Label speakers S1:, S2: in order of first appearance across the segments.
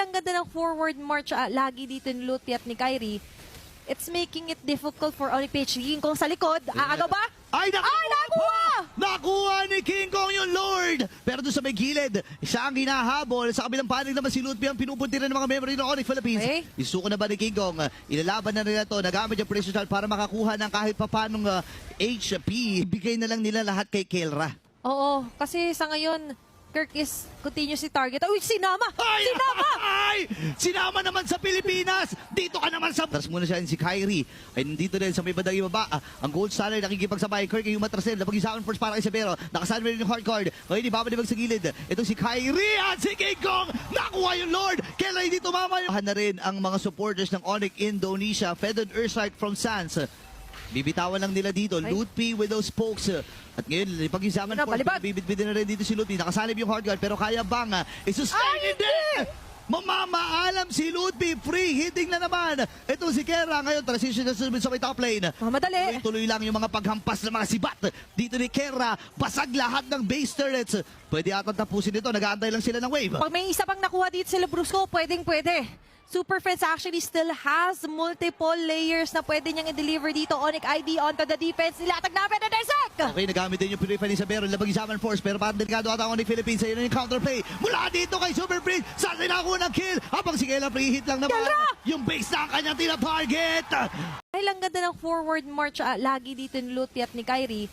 S1: Dahil ang ganda ng forward march lagi dito ni Lutfi at ni Kyrie, it's making it difficult for Onyx PH. King Kong sa likod. Aagaw ba?
S2: Ay,
S1: nakuha!
S2: Nakuha ni King Kong yung Lord! Pero doon sa may gilid, siya ang hinahabol. Sa kabilang panig naman si Lutfi ang pinupuntiran ng mga memory ng Onyx Philippines.
S1: Okay.
S2: Isuko na ba ni King Kong? Ilalaban na nila to. Nagamit yung precision shot para makakuha ng kahit papanong HP. Ibigay na lang nila lahat kay Kelra.
S1: Oo, kasi sa ngayon, Kirk is continuously target. Uy, sinama!
S2: Ay!
S1: Sinama!
S2: Ay! Sinama naman sa Pilipinas! Dito ka naman sa... Tras muna siya si Kyrie. Ay nandito din sa may bandang ibaba. Ang gold standard nakikipagsabay. Kirk yung matrasin. Napag-isakan first para kay Severo. Nakasan rin yung hard card. Ngayon ibabalik sa gilid. Ito si Kyrie at si King Kong. Nakuha yung Lord. Kailan hindi tumama yung... na rin ang mga supporters ng Onyx Indonesia. Fed on Earthsight from Sans. Bibitawan lang nila dito. Lutfi with those pokes. At ngayon, pag-isaman po, bibit-bitin na rin dito si Lutfi. Nakasalib yung hard guard, pero kaya bang isustain? Hindi! Mamamaalam si Lutfi. Free hitting na naman. Ito si Kera. Ngayon, transition na sa may top lane.
S1: Mamadali.
S2: Tuloy lang yung mga paghampas ng mga sibat. Dito ni Kera, basag lahat ng base turrets. Pwede atang tapusin ito. Nag-aantay lang sila ng wave.
S1: Pag may isa pang nakuha dito sila Brusco, pwedeng-pwede. Super Friends actually still has multiple layers na pwede niyang i-deliver dito. Onyx ID onto the defense. Nilatag namin na Dersek!
S2: Okay, nagamit din yung Purify ni Sabero. Labag-isaman force, pero parang delikado ata ako ni Philippines. Ayun yung counterplay. Mula dito kay Super Prince. Saan sinakuha ng kill? Habang si Kela free hit lang naman. Yung base na ang kanyang tina-target.
S1: Dahil ang ganda ng forward march lagi dito ni Lutfi at ni Kyrie,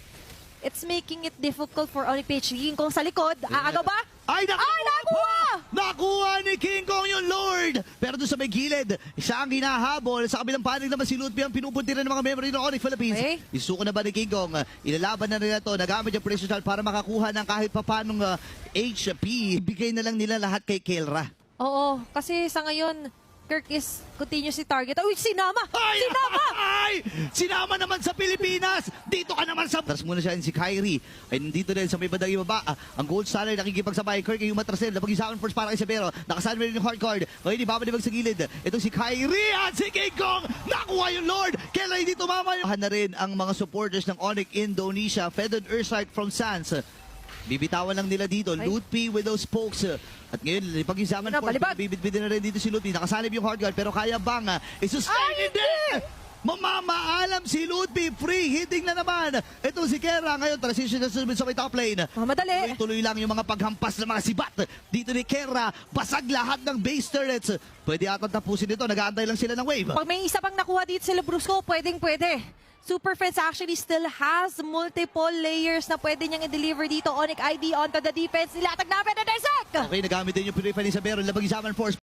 S1: it's making it difficult for Onyx PH. King Kong sa likod. Aagaw ba?
S2: Ay,
S1: nakuha!
S2: Nakuha ni King Kong yung Lord! Pero doon sa may gilid, siya ang hinahabol. Sa kabilang panig naman si Lutfi ang pinupuntiran ng mga memory ng Onyx Philippines.
S1: Okay.
S2: Isuko na ba ni King Kong? Ilalaban na nila to. Nagamit yung precision shot para makakuha ng kahit papanong HP. Ibigay na lang nila lahat kay Kelra.
S1: Oo, kasi sa ngayon, Kirk is continuously target. Uy, sinama!
S2: Ay!
S1: Sinama!
S2: Ay! Sinama naman sa Pilipinas! Dito ka naman sa... Tras muna siya si Kyrie. Ay nandito din sa may bandang ibaba. Ang gold standard nakikipagsabay. Kirk yung matrasin. Napag-isakan first para kay Severo. Nakasan rin yung hard card. Ngayon ibabalik sa gilid. Ito si Kyrie at si King Kong. Nakuha yung Lord. Kailan hindi tumama yung... na rin ang mga supporters ng Onyx Indonesia. Fed on Earthsight from Sans. Bibitawan lang nila dito. Lutfi with those pokes. At ngayon, pag-isaman force, bibit-bitin na rin dito si Lutfi. Nakasalib yung hard guard, pero kaya bang isustain? Hindi! Mamamaalam si Lutfi. Free hitting na naman. Ito si Kera. Ngayon, transition na sa may top lane.
S1: Mamadali.
S2: Tuloy lang yung mga paghampas ng mga sibat. Dito ni Kera, basag lahat ng base turrets. Pwede atang tapusin ito. Nag-aantay lang sila ng wave.
S1: Pag may isa pang nakuha dito sila Brusco, pwedeng-pwede. Super Friends actually still has multiple layers na pwede niyang i-deliver dito. Onyx ID onto the defense. Nilatag namin na Dersek!
S2: Okay, nagamit din yung Purify ni Sabero. Labag-isaman force.